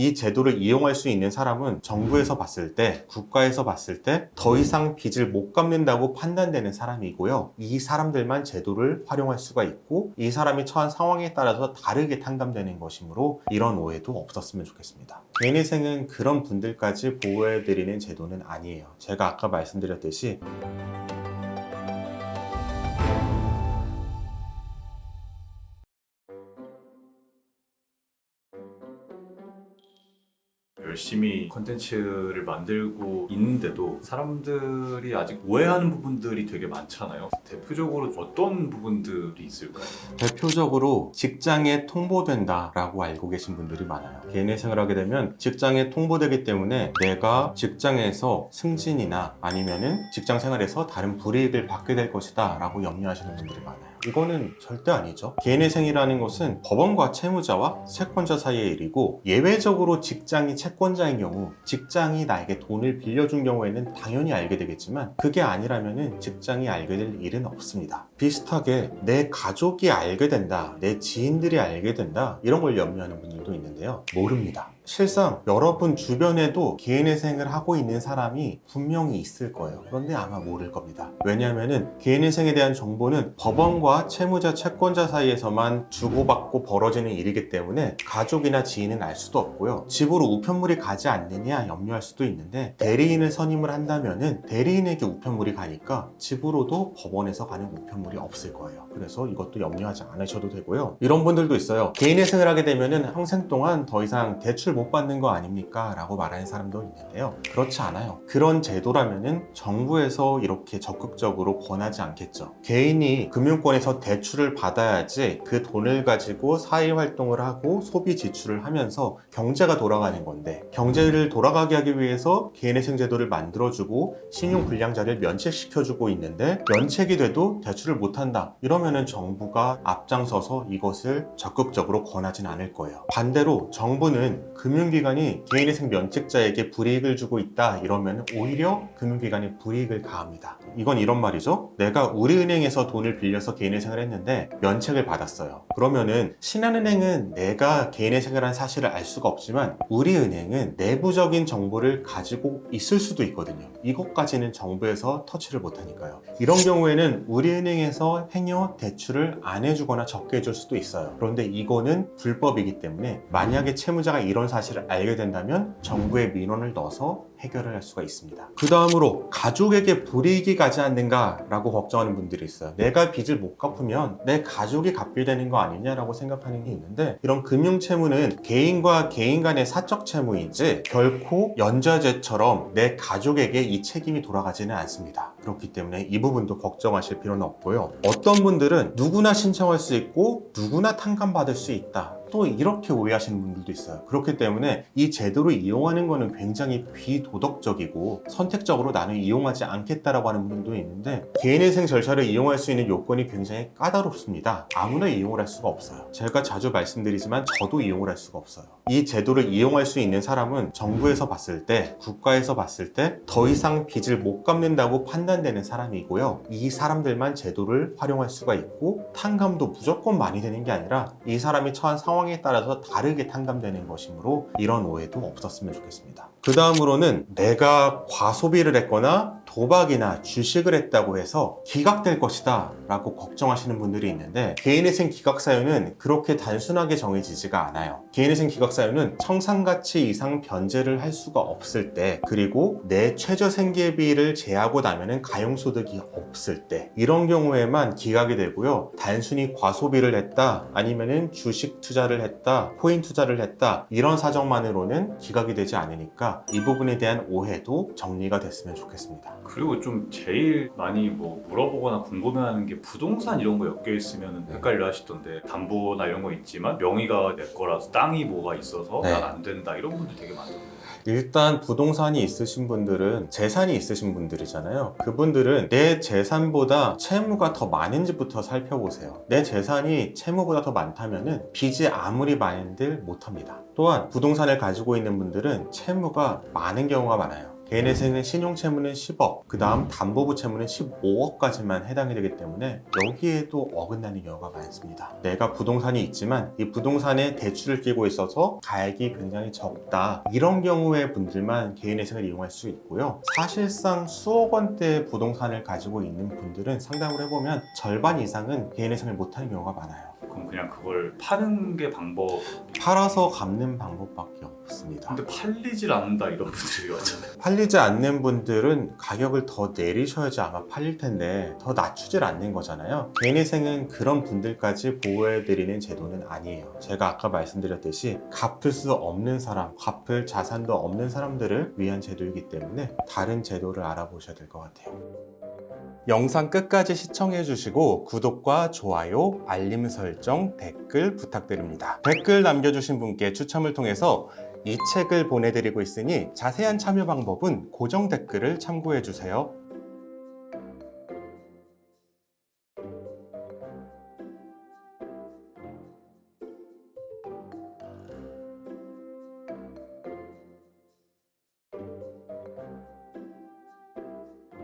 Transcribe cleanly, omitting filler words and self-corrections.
이 제도를 이용할 수 있는 사람은 정부에서 봤을 때, 국가에서 봤을 때 더 이상 빚을 못 갚는다고 판단되는 사람이고요. 이 사람들만 제도를 활용할 수가 있고 이 사람이 처한 상황에 따라서 다르게 탕감되는 것이므로 이런 오해도 없었으면 좋겠습니다. 개인회생은 그런 분들까지 보호해드리는 제도는 아니에요. 제가 아까 말씀드렸듯이 열심히 컨텐츠를 만들고 있는데도 사람들이 아직 오해하는 부분들이 되게 많잖아요. 대표적으로 어떤 부분들이 있을까요? 대표적으로 직장에 통보된다라고 알고 계신 분들이 많아요. 개인회생을 하게 되면 직장에 통보되기 때문에 내가 직장에서 승진이나 아니면은 직장 생활에서 다른 불이익을 받게 될 것이다 라고 염려하시는 분들이 많아요. 이거는 절대 아니죠. 개인회생이라는 것은 법원과 채무자와 채권자 사이의 일이고 예외적으로 직장이 채권자인 경우 직장이 나에게 돈을 빌려준 경우에는 당연히 알게 되겠지만 그게 아니라면 직장이 알게 될 일은 없습니다. 비슷하게 내 가족이 알게 된다, 내 지인들이 알게 된다 이런 걸 염려하는 분들도 있는데요. 모릅니다. 실상 여러분 주변에도 개인회생을 하고 있는 사람이 분명히 있을 거예요. 그런데 아마 모를 겁니다. 왜냐하면 개인회생에 대한 정보는 법원과 채무자, 채권자 사이에서만 주고받고 벌어지는 일이기 때문에 가족이나 지인은 알 수도 없고요. 집으로 우편물이 가지 않느냐 염려할 수도 있는데 대리인을 선임을 한다면 대리인에게 우편물이 가니까 집으로도 법원에서 가는 우편물이 없을 거예요. 그래서 이것도 염려하지 않으셔도 되고요. 이런 분들도 있어요. 개인회생을 하게 되면 평생 동안 더 이상 대출 못 받는 거 아닙니까? 라고 말하는 사람도 있는데요. 그렇지 않아요. 그런 제도라면은 정부에서 이렇게 적극적으로 권하지 않겠죠. 개인이 금융권에서 대출을 받아야지 그 돈을 가지고 사회활동을 하고 소비 지출을 하면서 경제가 돌아가는 건데 경제를 돌아가게 하기 위해서 개인회생 제도를 만들어주고 신용불량자를 면책시켜주고 있는데 면책이 돼도 대출을 못한다. 이러면은 정부가 앞장서서 이것을 적극적으로 권하진 않을 거예요. 반대로 정부는 금융기관이 개인회생 면책자에게 불이익을 주고 있다 이러면 오히려 금융기관에 불이익을 가합니다. 이건 이런 말이죠. 내가 우리은행에서 돈을 빌려서 개인회생을 했는데 면책을 받았어요. 그러면은 신한은행은 내가 개인회생을 한 사실을 알 수가 없지만 우리은행은 내부적인 정보를 가지고 있을 수도 있거든요. 이것까지는 정부에서 터치를 못하니까요. 이런 경우에는 우리은행에서 행여 대출을 안 해주거나 적게 해줄 수도 있어요. 그런데 이거는 불법이기 때문에 만약에 채무자가 이런 사실을 알게 된다면 정부에 민원을 넣어서 해결을 할 수가 있습니다. 그 다음으로 가족에게 불이익이 가지 않는가 라고 걱정하는 분들이 있어요. 내가 빚을 못 갚으면 내 가족이 갚게 되는 거 아니냐라고 생각하는 게 있는데 이런 금융채무는 개인과 개인 간의 사적 채무이지 결코 연좌제처럼 내 가족에게 이 책임이 돌아가지는 않습니다. 그렇기 때문에 이 부분도 걱정하실 필요는 없고요. 어떤 분들은 누구나 신청할 수 있고 누구나 탕감받을 수 있다. 또 이렇게 오해하시는 분들도 있어요. 그렇기 때문에 이 제도를 이용하는 것은 굉장히 비도덕적이고 선택적으로 나는 이용하지 않겠다라고 하는 분들도 있는데 개인회생 절차를 이용할 수 있는 요건이 굉장히 까다롭습니다. 아무나 이용을 할 수가 없어요. 제가 자주 말씀드리지만 저도 이용을 할 수가 없어요. 이 제도를 이용할 수 있는 사람은 정부에서 봤을 때, 국가에서 봤을 때 더 이상 빚을 못 갚는다고 판단되는 사람이고요. 이 사람들만 제도를 활용할 수가 있고 탕감도 무조건 많이 되는 게 아니라 이 사람이 처한 상황에 따라서 다르게 탕감되는 것이므로 이런 오해도 없었으면 좋겠습니다. 그 다음으로는 내가 과소비를 했거나 도박이나 주식을 했다고 해서 기각될 것이다 라고 걱정하시는 분들이 있는데 개인회생 기각사유는 그렇게 단순하게 정해지지가 않아요. 개인회생 기각사유는 청산가치 이상 변제를 할 수가 없을 때 그리고 내 최저생계비를 제하고 나면은 가용소득이 없을 때 이런 경우에만 기각이 되고요. 단순히 과소비를 했다 아니면은 주식 투자를 했다 코인 투자를 했다 이런 사정만으로는 기각이 되지 않으니까 이 부분에 대한 오해도 정리가 됐으면 좋겠습니다. 그리고 좀 제일 많이 물어보거나 궁금해하는 게 부동산 이런 거 엮여 있으면 헷갈려 하시던데 담보나 이런 거 있지만 명의가 내 거라서 땅이 뭐가 있어서 네. 난 안 된다 이런 분들 되게 많던데. 일단 부동산이 있으신 분들은 재산이 있으신 분들이잖아요. 그분들은 내 재산보다 채무가 더 많은지부터 살펴보세요. 내 재산이 채무보다 더 많다면 빚이 아무리 많은들 못합니다. 또한 부동산을 가지고 있는 분들은 채무가 많은 경우가 많아요. 개인회생은 신용채무는 10억, 그 다음 담보부 채무는 15억까지만 해당이 되기 때문에 여기에도 어긋나는 경우가 많습니다. 내가 부동산이 있지만 이 부동산에 대출을 끼고 있어서 가액이 굉장히 적다, 이런 경우의 분들만 개인회생을 이용할 수 있고요. 사실상 수억 원대의 부동산을 가지고 있는 분들은 상담을 해보면 절반 이상은 개인회생을 못하는 경우가 많아요. 그럼 그냥 그걸 파는 게 방법. 팔아서 갚는 방법밖에 없습니다. 근데 팔리질 않는다 이런 분들이 왔잖아요. 팔리지 않는 분들은 가격을 더 내리셔야지 아마 팔릴 텐데 더 낮추질 않는 거잖아요. 개인회생은 그런 분들까지 보호해드리는 제도는 아니에요. 제가 아까 말씀드렸듯이 갚을 수 없는 사람, 갚을 자산도 없는 사람들을 위한 제도이기 때문에 다른 제도를 알아보셔야 될 것 같아요. 영상 끝까지 시청해주시고 구독과 좋아요, 알림 설정, 댓글 부탁드립니다. 댓글 남겨주신 분께 추첨을 통해서 이 책을 보내드리고 있으니 자세한 참여 방법은 고정 댓글을 참고해주세요.